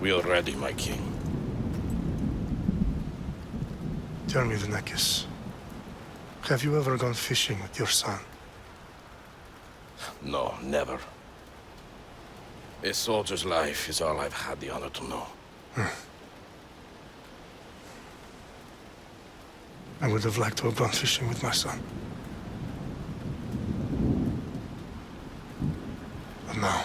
We are ready, my king. Tell me, Vinekis, have you ever gone fishing with your son? No, never. A soldier's life is all I've had the honor to know. I would have liked to have gone fishing with my son. But now...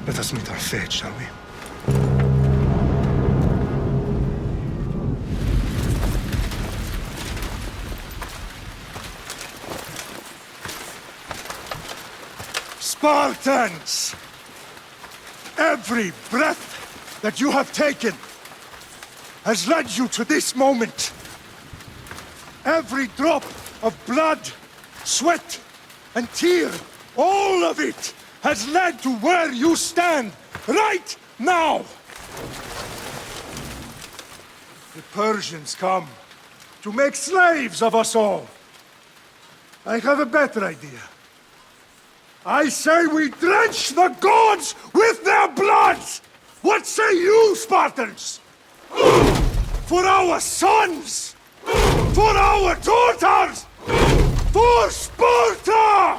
let us meet our fate, shall we? Spartans! Every breath that you have taken has led you to this moment. Every drop of blood, sweat, and tear, all of it has led to where you stand right now. The Persians come to make slaves of us all. I have a better idea. I say we drench the gods with their blood! What say you, Spartans? For our sons! For our daughters! For Sparta!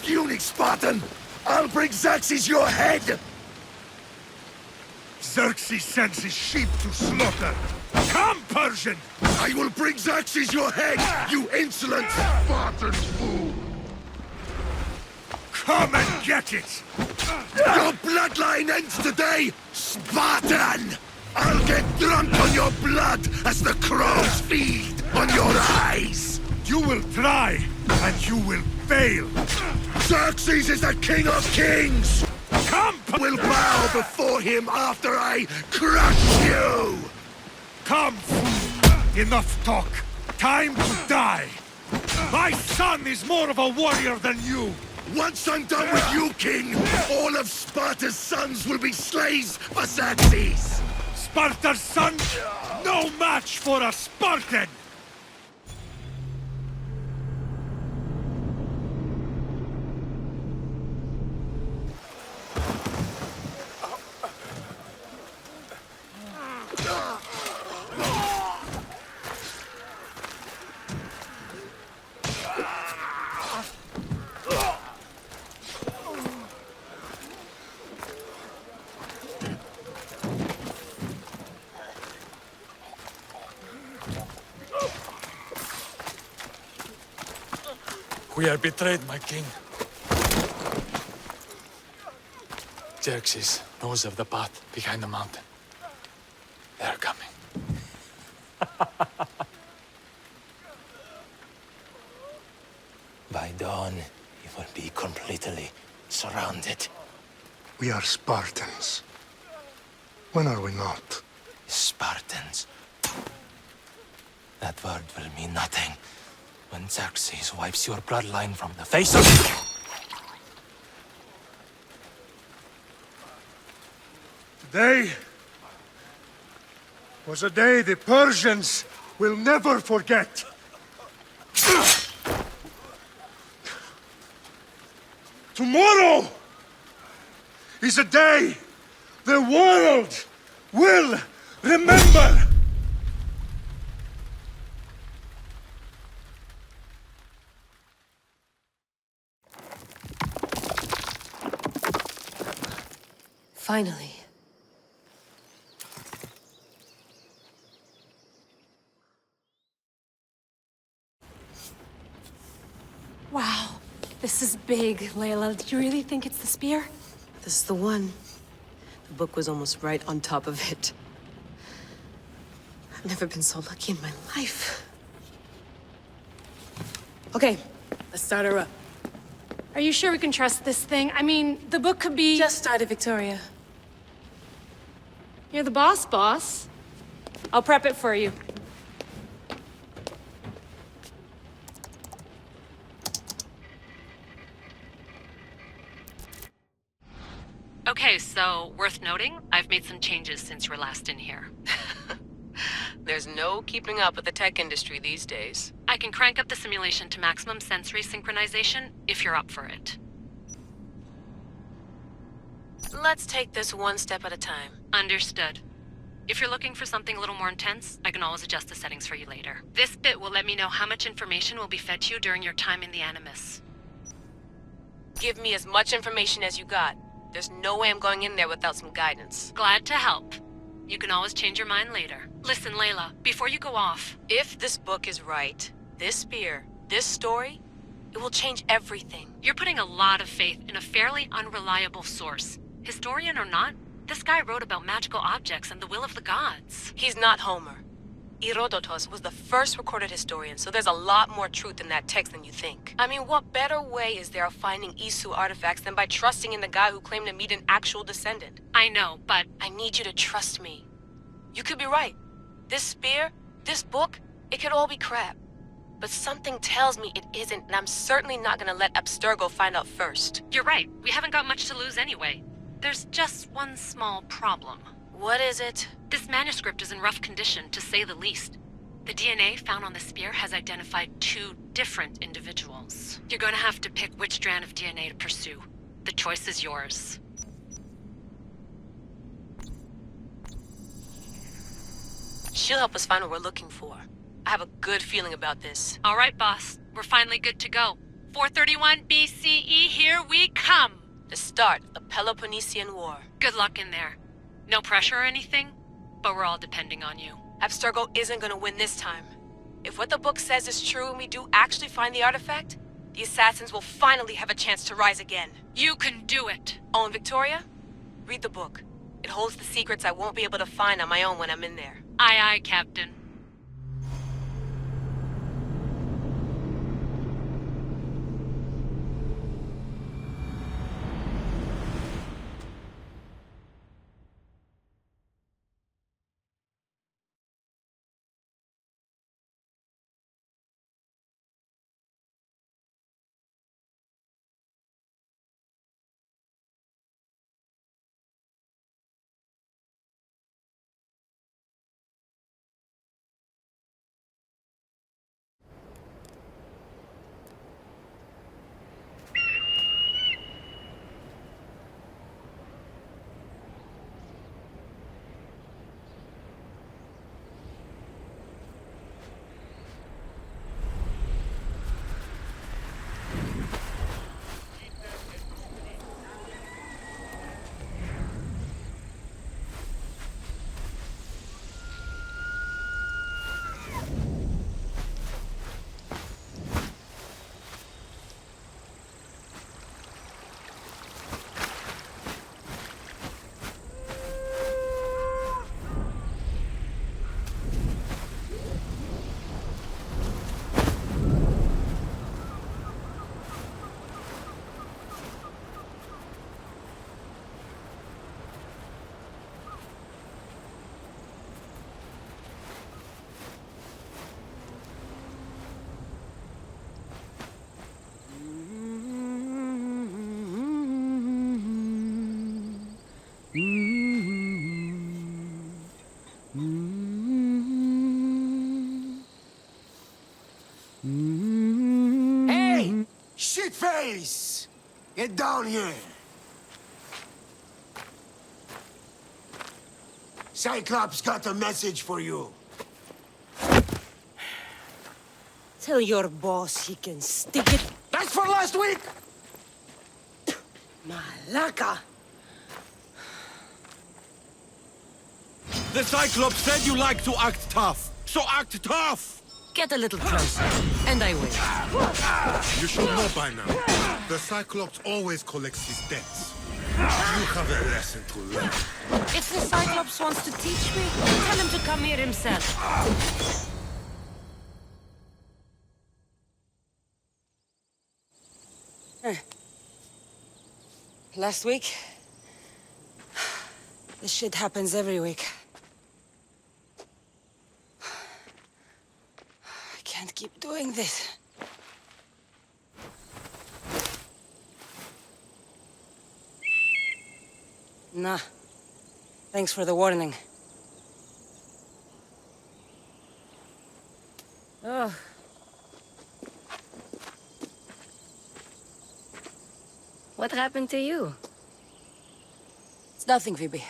Puny Spartan! I'll bring Xerxes your head! Xerxes sends his sheep to slaughter. Come, Persian! I will bring Xerxes your head, you insolent Spartan fool! Come and get it! Your bloodline ends today, Spartan! I'll get drunk on your blood as the crows feed on your eyes! You will try, and you will fail. Xerxes is the king of kings! Come! Will bow before him after I crush you! Come, fool! Enough talk. Time to die. My son is more of a warrior than you. Once I'm done with you, king, all of Sparta's sons will be slaves for Xerxes! Sparta's son? No match for a Spartan! We are betrayed, my king. Xerxes knows of the path behind the mountain. They are coming. By dawn, you will be completely surrounded. We are Spartans. When are we not? Spartans. That word will mean nothing when Xerxes wipes your bloodline from the face of... Today was a day the Persians will never forget. Tomorrow is a day the world will remember. Finally. Wow, this is big, Layla. Do you really think it's the spear? This is the one. The book was almost right on top of it. I've never been so lucky in my life. Okay, let's start her up. Are you sure we can trust this thing? I mean, the book could be... Just started, Victoria. You're the boss. I'll prep it for you. Okay, so worth noting, I've made some changes since you were last in here. There's no keeping up with the tech industry these days. I can crank up the simulation to maximum sensory synchronization if you're up for it. Let's take this one step at a time. Understood. If you're looking for something a little more intense, I can always adjust the settings for you later. This bit will let me know how much information will be fed to you during your time in the Animus. Give me as much information as you got. There's no way I'm going in there without some guidance. Glad to help. You can always change your mind later. Listen, Layla, before you go off... If this book is right, this spear, this story, it will change everything. You're putting a lot of faith in a fairly unreliable source. Historian or not, this guy wrote about magical objects and the will of the gods. He's not Homer. Herodotus was the first recorded historian, so there's a lot more truth in that text than you think. I mean, what better way is there of finding Isu artifacts than by trusting in the guy who claimed to meet an actual descendant? I know, but... I need you to trust me. You could be right. This spear, this book, it could all be crap. But something tells me it isn't, and I'm certainly not gonna let Abstergo find out first. You're right. We haven't got much to lose anyway. There's just one small problem. What is it? This manuscript is in rough condition, to say the least. The DNA found on the spear has identified 2 different individuals. You're going to have to pick which strand of DNA to pursue. The choice is yours. She'll help us find what we're looking for. I have a good feeling about this. All right, boss. We're finally good to go. 431 BCE, here we come! The start of the Peloponnesian War. Good luck in there. No pressure or anything, but we're all depending on you. Abstergo isn't gonna win this time. If what the book says is true and we do actually find the artifact, the assassins will finally have a chance to rise again. You can do it! Oh, and Victoria, read the book. It holds the secrets I won't be able to find on my own when I'm in there. Aye, aye, Captain. Hey! Shitface! Get down here! Cyclops got a message for you. Tell your boss he can stick it. That's for last week! Malaka! The Cyclops said you like to act tough, so act tough! Get a little closer, and I will. You should know by now. The Cyclops always collects his debts. You have a lesson to learn. If the Cyclops wants to teach me, tell him to come here himself. Last week? This shit happens every week. I can't keep doing this. Nah. Thanks for the warning. Oh. What happened to you? It's nothing, Phoebe.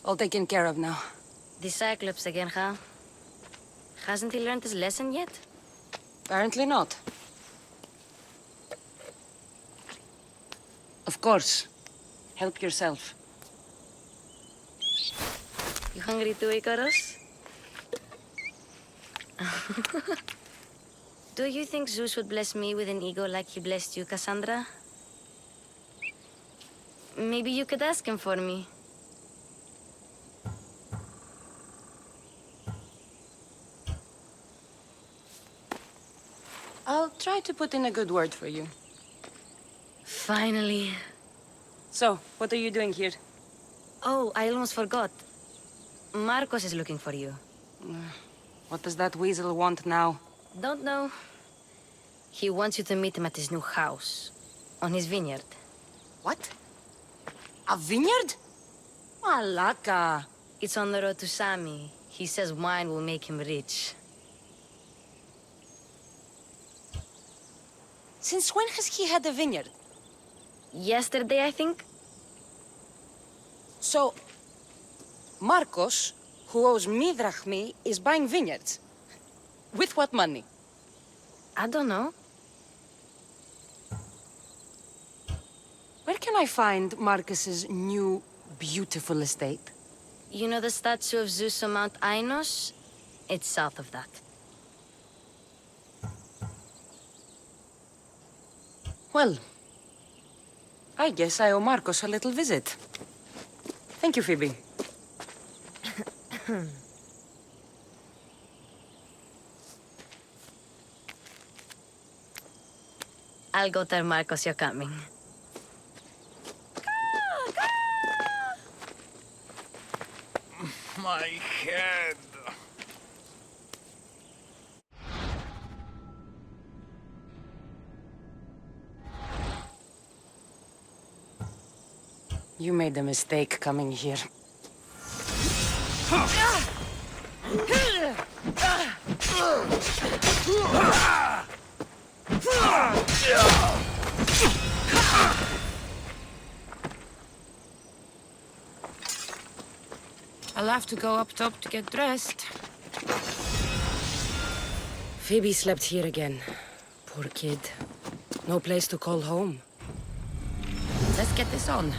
All taken care of now. The Cyclops again, huh? Hasn't he learned his lesson yet? Apparently not. Of course. Help yourself. You hungry too, Icarus? Do you think Zeus would bless me with an ego like he blessed you, Cassandra? Maybe you could ask him for me. I'll try to put in a good word for you. Finally. So, what are you doing here? Oh, I almost forgot. Marcos is looking for you. What does that weasel want now? Don't know. He wants you to meet him at his new house. On his vineyard. What? A vineyard? Malaka. It's on the road to Sami. He says wine will make him rich. Since when has he had a vineyard? Yesterday, I think? So, Marcos, who owes me drachmi, is buying vineyards. With what money? I don't know. Where can I find Marcus's new, beautiful estate? You know the statue of Zeus on Mount Ainos? It's south of that. Well, I guess I owe Marcos a little visit. Thank you, Phoebe. I'll go tell Marcos you're coming. My head. You made a mistake coming here. I'll have to go up top to get dressed. Phoebe slept here again. Poor kid. No place to call home. Let's get this on.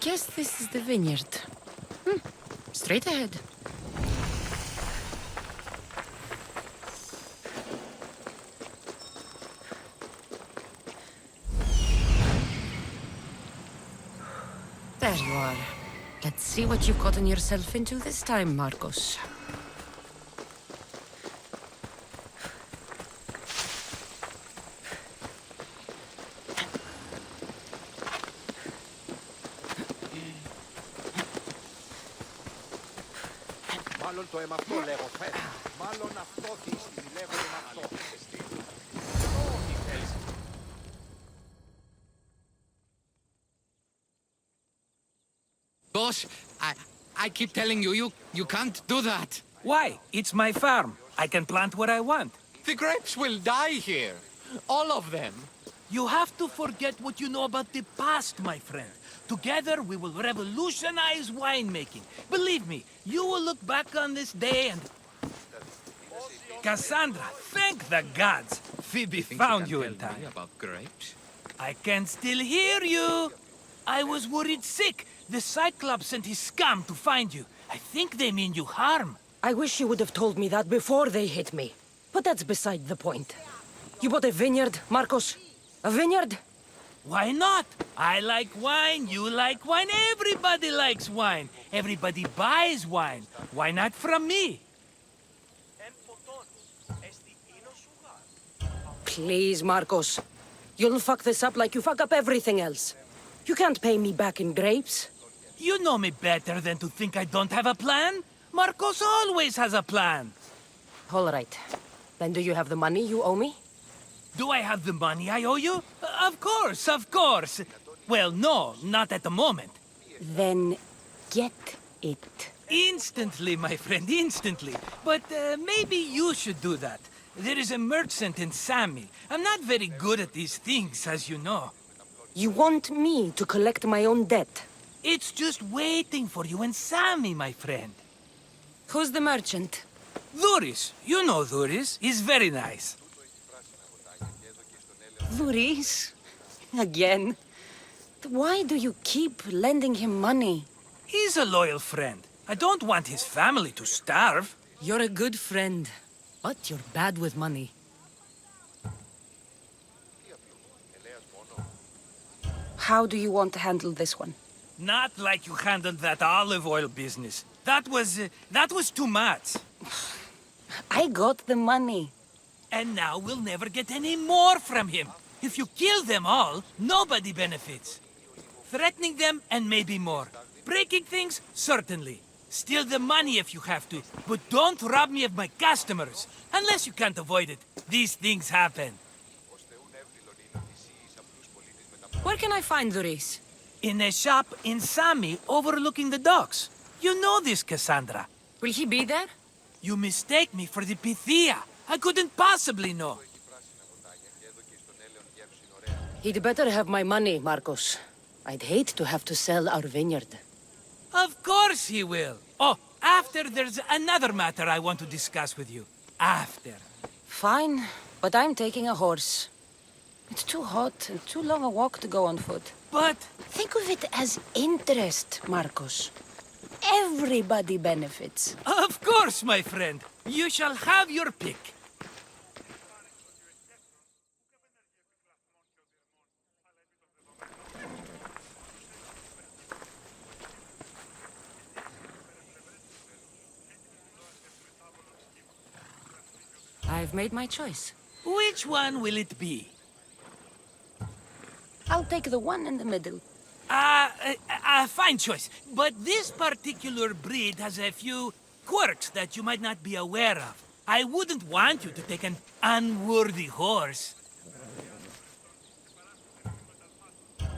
Guess this is the vineyard. Straight ahead. There you are. Let's see what you've gotten yourself into this time, Marcos. Μάλλον το αίμα αυτό λέγω, φέρε. Μάλλον αυτό τι ζηλεύω αίμα αυτό. Boss, I keep telling you, you can't do that. Why? It's my farm. I can plant what I want. The grapes will die here. All of them. You have to forget what you know about the past, my friend. Together, we will revolutionize winemaking. Believe me, you will look back on this day and... Cassandra, thank the gods! Phoebe found you in time. About grapes? I can still hear you! I was worried sick. The Cyclops sent his scum to find you. I think they mean you harm. I wish you would have told me that before they hit me. But that's beside the point. You bought a vineyard, Marcos? A vineyard? Why not? I like wine, you like wine, everybody likes wine. Everybody buys wine. Why not from me? Please, Marcos. You'll fuck this up like you fuck up everything else. You can't pay me back in grapes. You know me better than to think I don't have a plan. Marcos always has a plan. All right. Then do you have the money you owe me? Do I have the money I owe you? Of course, of course. Well, no, not at the moment. Then get it. Instantly, my friend, instantly. But maybe you should do that. There is a merchant in Sami. I'm not very good at these things, as you know. You want me to collect my own debt? It's just waiting for you in Sami, my friend. Who's the merchant? Duris. You know Duris. He's very nice. Duris? Again? Why do you keep lending him money? He's a loyal friend. I don't want his family to starve. You're a good friend, but you're bad with money. How do you want to handle this one? Not like you handled that olive oil business. That was too much. I got the money. And now we'll never get any more from him. If you kill them all, nobody benefits. Threatening them, and maybe more. Breaking things, certainly. Steal the money if you have to, but don't rob me of my customers. Unless you can't avoid it. These things happen. Where can I find Duris? In a shop in Sami, overlooking the docks. You know this, Cassandra. Will he be there? You mistake me for the Pythia. I couldn't possibly know. He'd better have my money, Marcos. I'd hate to have to sell our vineyard. Of course he will. Oh, after there's another matter I want to discuss with you. After. Fine, but I'm taking a horse. It's too hot and too long a walk to go on foot. But... Think of it as interest, Marcos. Everybody benefits. Of course, my friend. You shall have your pick. I've made my choice. Which one will it be? I'll take the one in the middle. Fine choice. But this particular breed has a few quirks that you might not be aware of. I wouldn't want you to take an unworthy horse.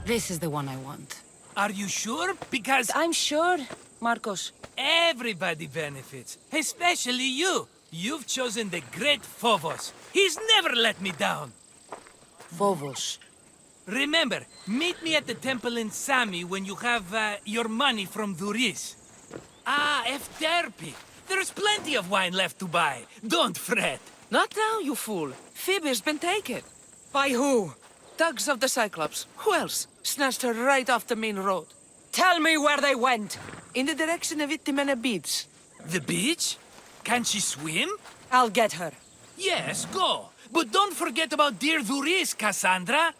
This is the one I want. Are you sure? Because... I'm sure, Marcos. Everybody benefits. Especially you. You've chosen the great Phobos. He's never let me down. Phobos. Remember, meet me at the temple in Sami when you have your money from Duris. Ah, Efterpi. There's plenty of wine left to buy. Don't fret. Not now, you fool. Phoebe's been taken. By who? Thugs of the Cyclops. Who else? Snatched her right off the main road. Tell me where they went. In the direction of Itimena Beach. The beach? Can she swim? I'll get her. Yes, go. But don't forget about dear Duris, Cassandra.